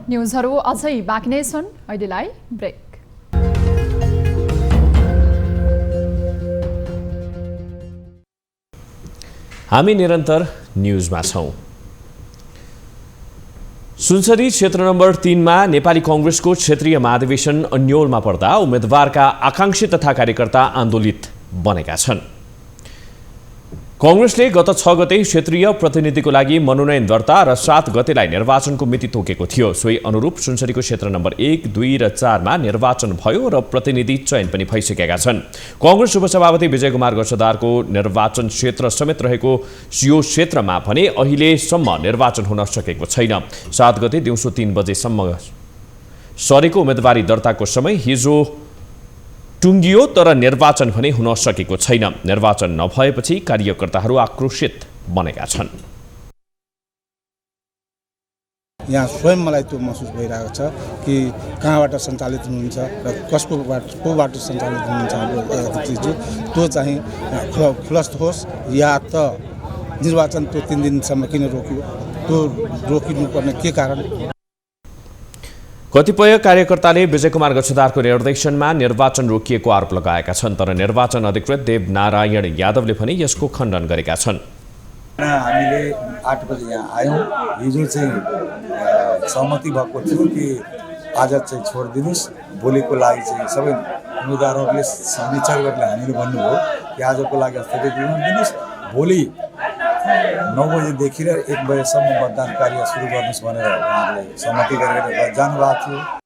न्यूजहरू अझै बाँकी नै छन्, अहिलेलाई ब्रेक। हामी निरन्तर न्यूजमा छौं। सुनसरी क्षेत्र नम्बर 3 मा नेपाली कांग्रेसको क्षेत्रीय महाधिवेशन अन्योलमा पर्दा उम्मेदवारका आकांक्षी तथा कार्यकर्ता आन्दोलित बनेका छन्। कांग्रेसले गत 6 गते क्षेत्रीय प्रतिनिधिको लागि मनोनयन दर्ता र 7 गतेलाई निर्वाचनको मिति तोकेको थियो। सोही अनुरूप सुनसरीको क्षेत्र नम्बर 1, 2 र 4 मा निर्वाचन भयो र प्रतिनिधि चयन पनि भइसकेका छन्। कांग्रेस उपसभापति विजय कुमार गच्छदारको निर्वाचन क्षेत्र समेत रहेको यो क्षेत्रमा भने अहिलेसम्म निर्वाचन हुन सकेको छैन। 7 गते दिउँसो 3 बजेसम्म सरेको उम्मेदवारी दर्ताको समय हिजो टुङ्गियो, तर निर्वाचन भने हुन सकेको छैन। निर्वाचन नभएपछि कार्यकर्ताहरू आक्रोशित बनेका छन्। यहाँ स्वयं मलाई त्यो महसुस भइरहेको छ कि कहाँबाट सञ्चालित हुनुहुन्छ र कोबाट सञ्चालित हुनुहुन्छ हाम्रो चिज त्यो चाहिँ खुलस्त होस्, या त निर्वाचन त्यो 3 दिनसम्म किन रोक्यो, त्यो रोकिनुपर्ने के कारण। कतिपय कार्यकर्ताले विजय कुमार गच्छदारको निर्देशनमा निर्वाचन रोकिएको आरोप लगाएका छन्, तर निर्वाचन अधिकृत देवनारायण यादवले पनि यसको खण्डन गरेका छन्। हामीले 8 बजे यहाँ आयौँ। हिजो चाहिँ सहमति भएको थियो कि आज चाहिँ छोडिदिनुहोस्, भोलिको लागि चाहिँ सबै उम्मेदवारहरूले समीक्षा गरेर हामीले भन्नुभयो कि आजको लागि स्थगित गरिदिनुहोस्, भोलि 9 बजेदेखि र 1 बजेसम्म मतदान कार्य सुरु गर्नुहोस् भनेर उहाँहरूले सहमति गरेर जानुभएको थियो।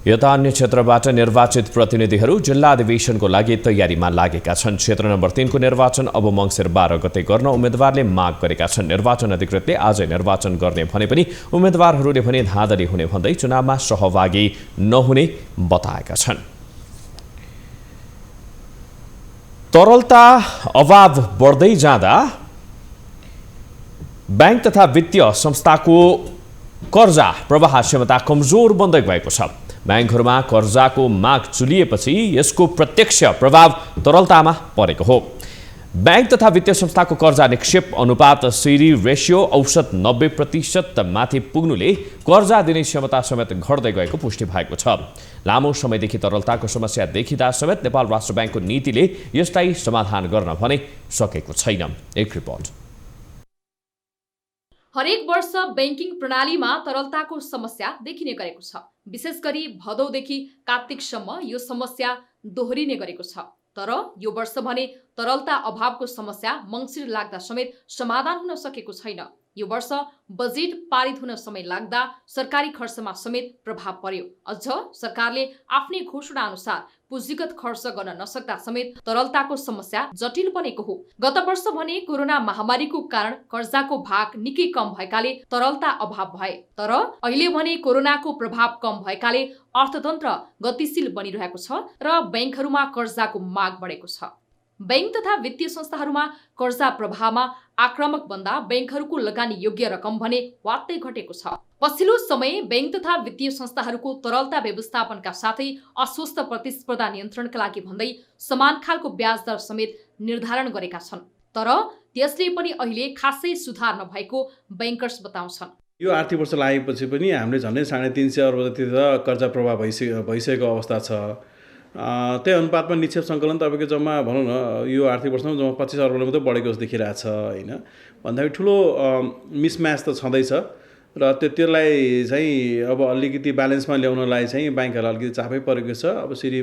यता अन्य क्षेत्रबाट निर्वाचित प्रतिनिधिहरू जिल्ला अधिवेशनको लागि तयारीमा लागेका छन्। क्षेत्र नम्बर 3 को निर्वाचन अब मङ्सिर 12 गते गर्न उम्मेदवारले माग गरेका छन्। निर्वाचन अधिकृतले आजै निर्वाचन गर्ने भने पनि उम्मेदवारहरूले भने धाँधली हुने भन्दै चुनावमा सहभागी नहुने बताएका छन्। तरलता अभाव बढ्दै जाँदा बैंक तथा वित्तीय संस्थाको कर्जा प्रवाह क्षमता कमजोर बन्दै गएको छ। बैंकहरूमा कर्जाको माग चुलिएपछि यसको प्रत्यक्ष प्रभाव तरलतामा परेको हो। बैंक तथा वित्तीय संस्थाको कर्जा निक्षेप अनुपात सीडी रेशियो औसत 90% माथि पुग्नुले कर्जा दिने क्षमता समेत घट्दै गएको पुष्टि भएको छ। लामो समयदेखि तरलताको समस्या देखिँदा समेत नेपाल राष्ट्र बैंकको नीतिले यसलाई समाधान गर्न भने सकेको छैन। एक रिपोर्ट। हरेक वर्ष बैंकिङ प्रणालीमा तरलताको समस्या देखिने गरेको छ। विशेष गरी भदौदेखि कार्तिकसम्म यो समस्या दोहोरिने गरेको छ। तर यो वर्ष भने तरलता अभावको समस्या मङ्सिर लाग्दा समेत समाधान हुन सकेको छैन। यो वर्ष बजेट पारित हुन समय लाग्दा सरकारी खर्चमा समेत प्रभाव पर्यो। अझ सरकारले आफ्नै घोषणा अनुसार पुँजीगत खर्च गर्न नसक्दा समेत तरलताको समस्या जटिल बनेको हो। गत वर्ष भने कोरोना महामारीको कारण कर्जाको भाग निकै कम भएकाले तरलता अभाव भए। तर अहिले भने कोरोनाको प्रभाव कम भएकाले अर्थतन्त्र गतिशील बनिरहेको छ र बैंकहरूमा कर्जाको माग बढेको छ। बैंक तथा वित्तीय संस्थाहरूमा कर्जा प्रवाहमा आक्रामक बन्दा बैंकहरूको लगानी योग्य रकम भने वात्तै घटेको छ। पछिल्लो समय बैंक तथा वित्तीय संस्थाहरूको तरलता व्यवस्थापनका साथै अस्वस्थ प्रतिस्पर्धा नियन्त्रणका लागि भन्दै समान खालको ब्याज दर समेत निर्धारण गरेका छन्। तर त्यसले पनि अहिले खासै सुधार नभएको बैंकर्स बताउँछन्। यो आर्थिक वर्ष लागेपछि पनि हामीले झन्डै 350 अर्ब जति त कर्जा प्रवाह भइसकेको अवस्था छ। त्यही अनुपातमा निक्षेप सङ्कलन तपाईँको जम्मा भनौँ न यो आर्थिक वर्षमा जम्मा 25 अर्बले मात्रै बढेको जस्तो देखिरहेछ होइन। भन्दाखेरि ठुलो मिसम्याच त छँदैछ र त्यसलाई चाहिँ अब अलिकति ब्यालेन्समा ल्याउनलाई चाहिँ ब्याङ्कहरूलाई अलिकति चापै परेको छ। अब सिडी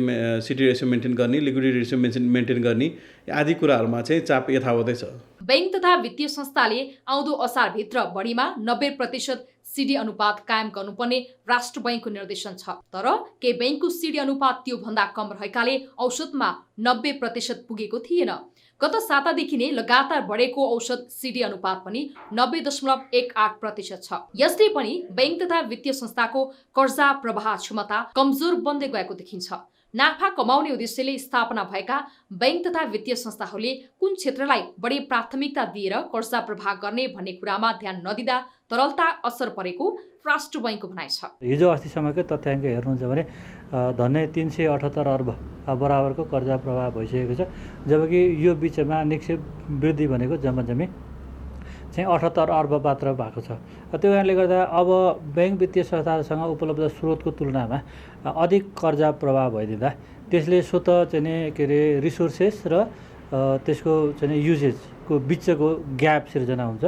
रेसियो मेन्टेन गर्ने, लिक्विडिटी रेसियो मेन्टेन गर्ने आदि कुराहरूमा चाहिँ चाप यथावतै छ। बैंक तथा वित्तीय संस्थाले आउँदो असारभित्र बढीमा 90% सीडी अनुपात कायम गर्नुपर्ने राष्ट्र बैंकको निर्देशन छ। तर केही बैंकको सीडी अनुपात त्यो भन्दा कम रहेकाले औसतमा 90% पुगेको थिएन। गत सातादेखि नै लगातार बढेको औसत सीडी अनुपात पनि 90.18% छ। यसले पनि बैंक तथा वित्तीय संस्थाको कर्जा प्रवाह क्षमता कमजोर बन्दै गएको देखिन्छ। नाफा कमाउने उद्देश्यले स्थापना भएका बैंक तथा वित्तीय संस्थाहरूले कुन क्षेत्रलाई बढी प्राथमिकता दिएर कर्जा प्रवाह गर्ने भन्ने कुरामा ध्यान नदिँदा तरलता असर परेको राष्ट्र बैंकको भनाइ छ। हिजो अस्तिसम्मकै तथ्याङ्क हेर्नुहुन्छ भने धन्य 378 अर्ब बराबरको कर्जा प्रवाह भइसकेको छ। जबकि यो बिचमा निक्षेप वृद्धि भनेको जम्मा चाहिँ 78 अर्ब मात्र भएको छ। त्यो कारणले गर्दा अब बैंक वित्तीय संस्थाहरूसँग उपलब्ध स्रोतको तुलनामा अधिक कर्जा प्रवाह भइदिँदा त्यसले स्वत चाहिँ के अरे रिसोर्सेस र त्यसको चाहिँ युजेजको बिचको ग्याप सिर्जना हुन्छ,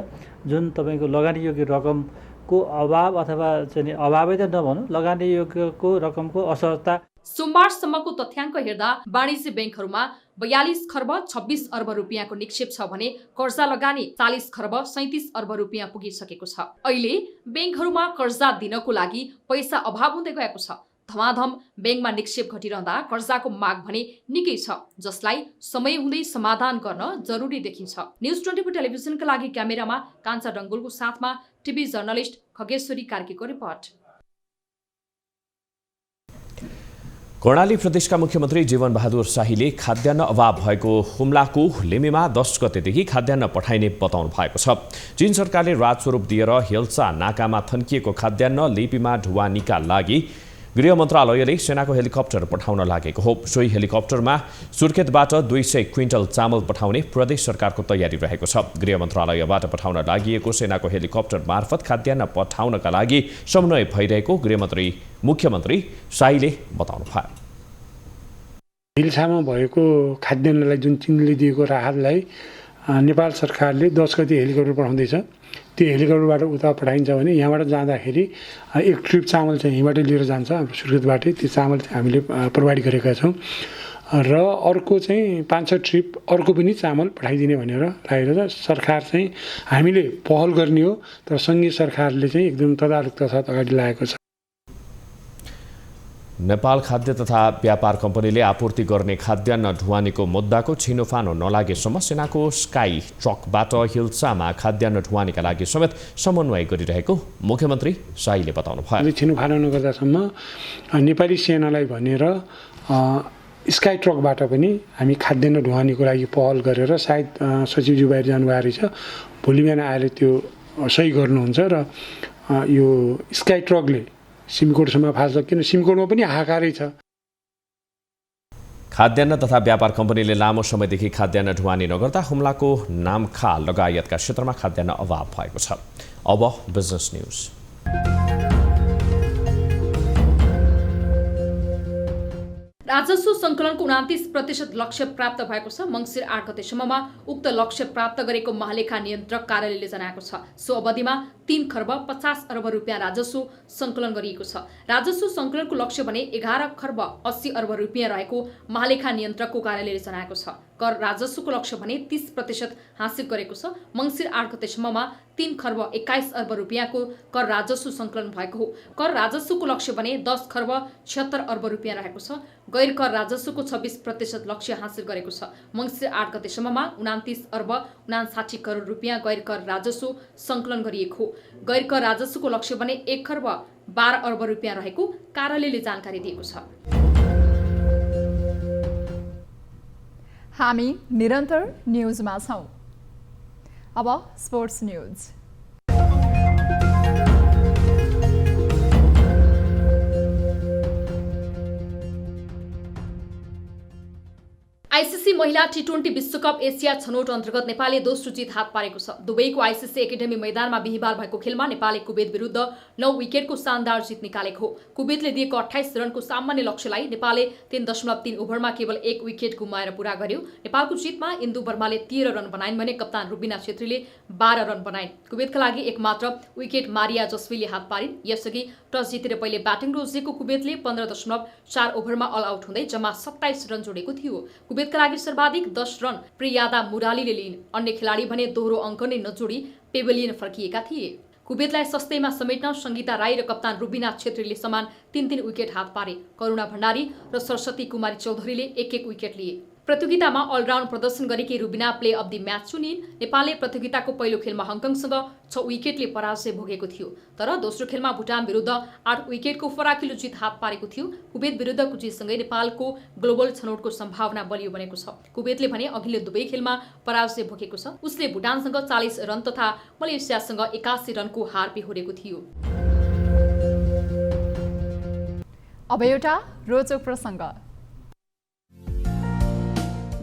जुन तपाईँको लगानी योग्य रकमको अभाव अथवा चाहिँ अभावै त नभनौँ, लगानी योग्यको रकमको असहजता। सोमबारसम्मको तथ्याङ्क हेर्दा वाणिज्य बैंकहरूमा 42 खर्ब 26 अर्ब रुपियाँको निक्षेप छ भने कर्जा लगानी 40 खर्ब 37 अर्ब रुपियाँ पुगिसकेको छ। अहिले बैंकहरूमा कर्जा दिनको लागि पैसा अभाव हुँदै गएको छ। धमाधम बैंकमा निक्षेप घटिरहँदा कर्जाको माग भने निकै छ, जसलाई समय हुँदै समाधान गर्न जरुरी देखिन्छ। न्युज 24 टेलिभिजनका लागि क्यामेरामा कान्छा डङ्गोलको साथमा टिभी जर्नलिस्ट खगेश्वरी कार्कीको रिपोर्ट। कर्णाली प्रदेशका मुख्यमन्त्री जीवन बहादुर शाहीले खाद्यान्न अभाव भएको हुम्लाको लेमेमा 10 गतेदेखि खाद्यान्न पठाइने बताउनु भएको छ। चीन सरकारले राजस्वरूप दिएर हेल्सा नाकामा थन्किएको खाद्यान्न लिपिमा ढुवानीका लागि गृह मन्त्रालयले सेनाको हेलिकप्टर पठाउन लागेको हो। सोही हेलिकप्टरमा सुर्खेतबाट 200 क्विन्टल चामल पठाउने प्रदेश सरकारको तयारी रहेको छ। गृह मन्त्रालयबाट पठाउन लागिएको सेनाको हेलिकप्टर मार्फत खाद्यान्न पठाउनका लागि समन्वय भइरहेको मुख्यमन्त्री शाहीले बताउनुभयो। हिल्सामा भएको खाद्यान्नलाई जुन चीनले दिएको राहतलाई नेपाल सरकारले 10 गते हेलिकप्टर पठाउँदैछ। त्यो हेलिकप्टरबाट उता पठाइन्छ भने यहाँबाट जाँदाखेरि एक ट्रिप चामल चाहिँ यहीँबाट लिएर जान्छ, हाम्रो सुर्खेतबाटै त्यो चामल चाहिँ हामीले प्रोभाइड गरेका छौँ। र अर्को चाहिँ 500 ट्रिप अर्को पनि चामल पठाइदिने भनेर लागेर सरकार चाहिँ हामीले पहल गर्ने हो, तर सङ्घीय सरकारले चाहिँ एकदम तदारुकता साथ अगाडि लागेको छ। नेपाल खाद्य तथा व्यापार कम्पनीले आपूर्ति गर्ने खाद्यान्न ढुवानीको मुद्दाको छिनोफानो नलागेसम्म सेनाको स्काई ट्रकबाट हिल्सामा खाद्यान्न ढुवानीका लागि समेत समन्वय गरिरहेको मुख्यमन्त्री शाहीले बताउनु भयो। छिनोफानो नगर्दासम्म नेपाली सेनालाई भनेर स्काई ट्रकबाट पनि हामी खाद्यान्न ढुवानीको लागि पहल गरेर सायद सचिवज्यू बाहिर जानुभएको रहेछ, भोलि बिहान आएर त्यो सही गर्नुहुन्छ र यो स्काई ट्रकले सिमकोटसम्म फाल्छ, किन सिमकोटमा पनि हाहाकारै छ। खाद्यान्न तथा व्यापार कम्पनीले लामो समयदेखि खाद्यान्न ढुवानी नगर्दा हुम्लाको नामखा लगायतका क्षेत्रमा खाद्यान्न अभाव भएको छ। अब बिजनेस न्युज। राजस्व सङ्कलनको 29% लक्ष्य प्राप्त भएको छ। मङ्सिर 8 गतेसम्ममा उक्त लक्ष्य प्राप्त गरेको महालेखा नियन्त्रक कार्यालयले जनाएको छ। सो अवधिमा 3 खर्ब 50 अर्ब रुपियाँ राजस्व सङ्कलन गरिएको छ। राजस्व सङ्कलनको लक्ष्य भने 11 खर्ब 80 अर्ब रुपियाँ रहेको महालेखा नियन्त्रकको कार्यालयले जनाएको छ। कर राजस्वको लक्ष्य भने 30% हासिल गरेको छ। मङ्सिर 8 गतेसम्ममा 3 खर्ब 21 अर्ब रुपियाँको कर राजस्व सङ्कलन भएको हो। कर राजस्वको लक्ष्य भने 10 खर्ब 76 अर्ब रुपियाँ रहेको छ। गैर कर राजस्वको 26% लक्ष्य हासिल गरेको छ। मङ्सिर 8 गतेसम्ममा 29 अर्ब 59 करोड रुपियाँ गैर कर राजस्व सङ्कलन गरिएको हो। गैर कर राजस्वको लक्ष्य भने 1 खर्ब 12 अर्ब रुपियाँ रहेको कार्यालयले जानकारी दिएको छ। हामी निरन्तर न्युजमा छौँ। अब स्पोर्ट्स न्युज। आइसिसी महिला टी20 विश्वकप एसिया छनौट अन्तर्गत नेपालले दोस्रो जित हात पारेको छ। दुबईको आइसिसी एकाडेमी मैदानमा बिहिबार भएको खेलमा नेपालले कुवेत विरुद्ध 9 विकेटको शानदार जित निकालेको हो। कुवेतले दिएको 28 रनको सामान्य लक्ष्यलाई नेपालले 3.3 ओभरमा केवल 1 विकेट गुमाएर पूरा गर्यो। नेपालको जितमा इन्दु वर्माले 13 रन बनाइन् भने कप्तान रुबिना छेत्रीले 12 रन बनाइन्। कुवेतका लागि एकमात्र विकेट मारिया जस्वीले हात पारिन्। यसअघि टस जितेर पहिले ब्याटिङ रोजेको कुवेतले 15.4 ओभरमा अल आउट हुँदै जम्मा 27 रन जोडेको थियो। कुवेतका लागि सर्वाधिक 10 रन प्रियादा मुरालीले लिइन्। अन्य खेलाडी भने दोहोरो अङ्क नै नजोडी पेभिलियन फर्किएका थिए। कुवेतलाई सस्तैमा समेट्न सङ्गीता राई र कप्तान रुबिना छेत्रीले समान 3-3 विकेट हात पारे। करुणा भण्डारी र सरस्वती कुमारी चौधरीले 1-1 विकेट लिए। प्रतियोगितामा अलराउन्ड प्रदर्शन गरेकी Rubina player of the match चुनिन्। नेपालले प्रतियोगिताको पहिलो खेलमा हङकङसँग 6 विकेटले पराजय भोगेको थियो, तर दोस्रो खेलमा भुटान विरुद्ध 8 विकेटको फराकिलो जित हात पारेको थियो। कुवेत विरुद्धको जितसँगै नेपालको ग्लोबल छनौटको सम्भावना बलियो बनेको छ। कुवेतले भने अघिल्लो दुवै खेलमा पराजय भोगेको छ। उसले भुटानसँग 40 रन तथा मलेसियासँग 81 रनको हार बेहोरेको थियो। अब एउटा रोचक प्रसङ्ग।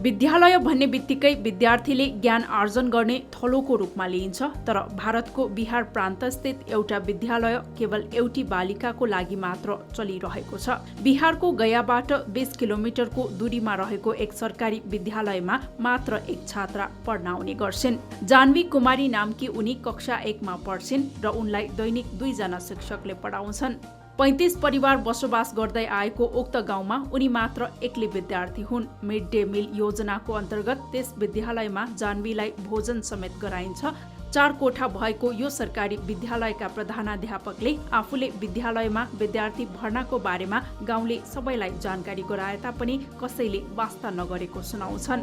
विद्यालय भन्ने बित्तिकै विद्यार्थीले ज्ञान आर्जन गर्ने थलोको रूपमा लिइन्छ, तर भारतको बिहार प्रान्तस्थित एउटा विद्यालय केवल एउटी बालिकाको लागि मात्र चलिरहेको छ। बिहारको गयाबाट 20 किलोमिटरको दूरीमा रहेको एक सरकारी विद्यालयमा मात्र एक छात्रा पढ्न आउने गर्छिन्। जानवी कुमारी नामकी उनी कक्षा 1 मा पढ्छिन् र उनलाई दैनिक 2 जना शिक्षकले पढाउँछन्। 35 परिवार बसोबास गर्दै आएको उक्त गाउँमा उनी मात्र एक्लै विद्यार्थी हुन्। मिड डे मिल योजनाको अन्तर्गत त्यस विद्यालयमा जानवीलाई भोजन समेत गराइन्छ। 4 कोठा भएको यो सरकारी विद्यालयका प्रधानाध्यापकले आफूले विद्यालयमा विद्यार्थी भर्नाको बारेमा गाउँले सबैलाई जानकारी गराए तापनि कसैले वास्ता नगरेको सुनाउँछन्।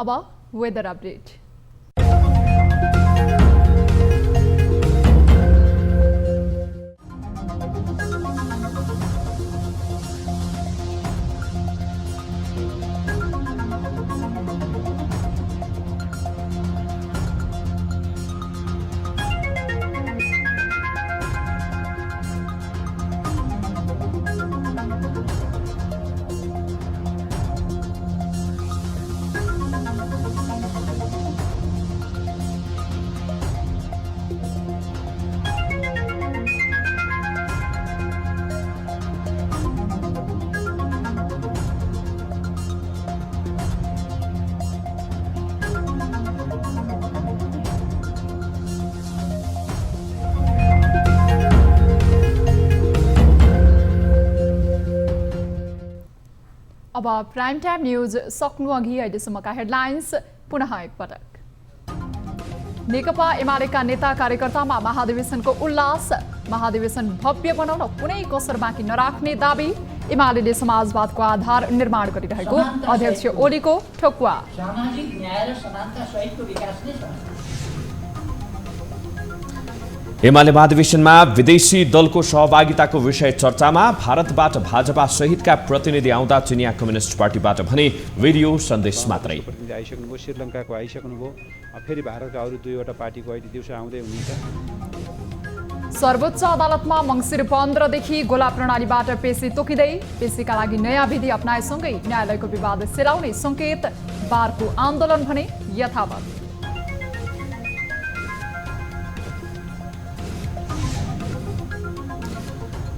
अब वेदर अपडेट। अब प्राइम टाइम न्यूज सक्नु अघि अहिलेसम्मका हेडलाइन्स पुनः एकपटक। नेकपा एमालेका नेता कार्यकर्तामा महाधिवेशनको उल्लास, महाधिवेशन भव्य बनाउन कुनै कसर बाँकी नराख्ने दाबी, एमाले समाजवादको आधार निर्माण गरिरहेको अध्यक्ष ओलीको ठोकुवा। सामाजिक न्याय र समानता सहितको विकास नै छ। एमाले महाधिवेशनमा विदेशी दलको सहभागिताको विषय चर्चामा, भारतबाट भाजपा सहितका प्रतिनिधि आउँदा चिनिया कम्युनिस्ट पार्टीबाट भने भिडियो सन्देश मात्रै। प्रतिनिधि आइसक्नुभयो, श्रीलङ्काको आइसक्नुभयो, फेरि भारतका अरू 2वटा पार्टीको अहिले दिउँसो आउँदै हुनुहुन्छ। सर्वोच्च अदालतमा मङ्सिर 15 देखि गोला प्रणालीबाट पेशी तोकिँदै, पेशीका लागि नयाँ विधि अपनाएसँगै न्यायालयको विवाद सेलाउने सङ्केत, बारको आन्दोलन भने यथावत।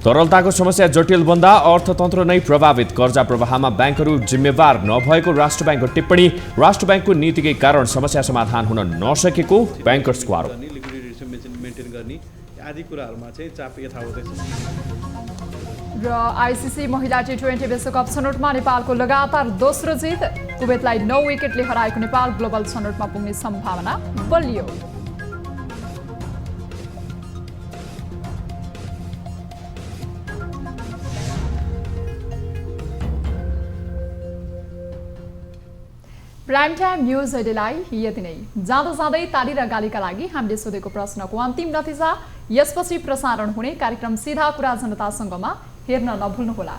तरलताको समस्या जटिल बन्दा अर्थतन्त्र नै प्रभावित, कर्जा प्रवाहमा ब्याङ्कहरू जिम्मेवार नभएको राष्ट्र ब्याङ्कको टिप्पणी, राष्ट्र ब्याङ्कको नीतिकै कारण समस्या समाधान हुन नसकेको ब्याङ्कर्सको आरोप। मेन्टेन गर्ने आदि कुराहरूमा चाहिँ चाप यथावतै छ। र आइसिसी महिला T20 विश्वकप छनौटमा नेपालको लगातार दोस्रो जित, कुवेतलाई 9 विकेटले हराएको नेपाल ग्लोबल छनौटमा पुग्ने सम्भावना बलियो। प्राइम टाइम न्यूज अहिलेलाई यति नै। जाँदा जाँदै ताली र गालीका लागि हामीले सोधेको प्रश्नको अन्तिम नतिजा, यसपछि प्रसारण हुने कार्यक्रम सिधा कुरा जनतासँगमा हेर्न नभुल्नुहोला।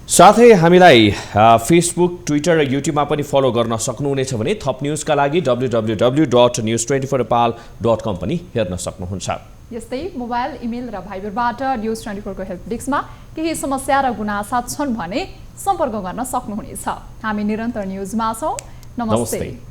साथै हामीलाई फेसबुक, ट्विटर र युट्युबमा पनि फलो गर्न सक्नुहुनेछ भने थप न्युजका लागि www.news24nepal.com पनि हेर्न सक्नुहुन्छ। यस्तै मोबाइल, इमेल र भाइबरबाट न्युज 24 को हेल्प डेस्कमा केही समस्या र गुनासा छन् भने सम्पर्क गर्न सक्नुहुनेछ। हामी निरन्तर न्युजमा छौँ। नमस्ते।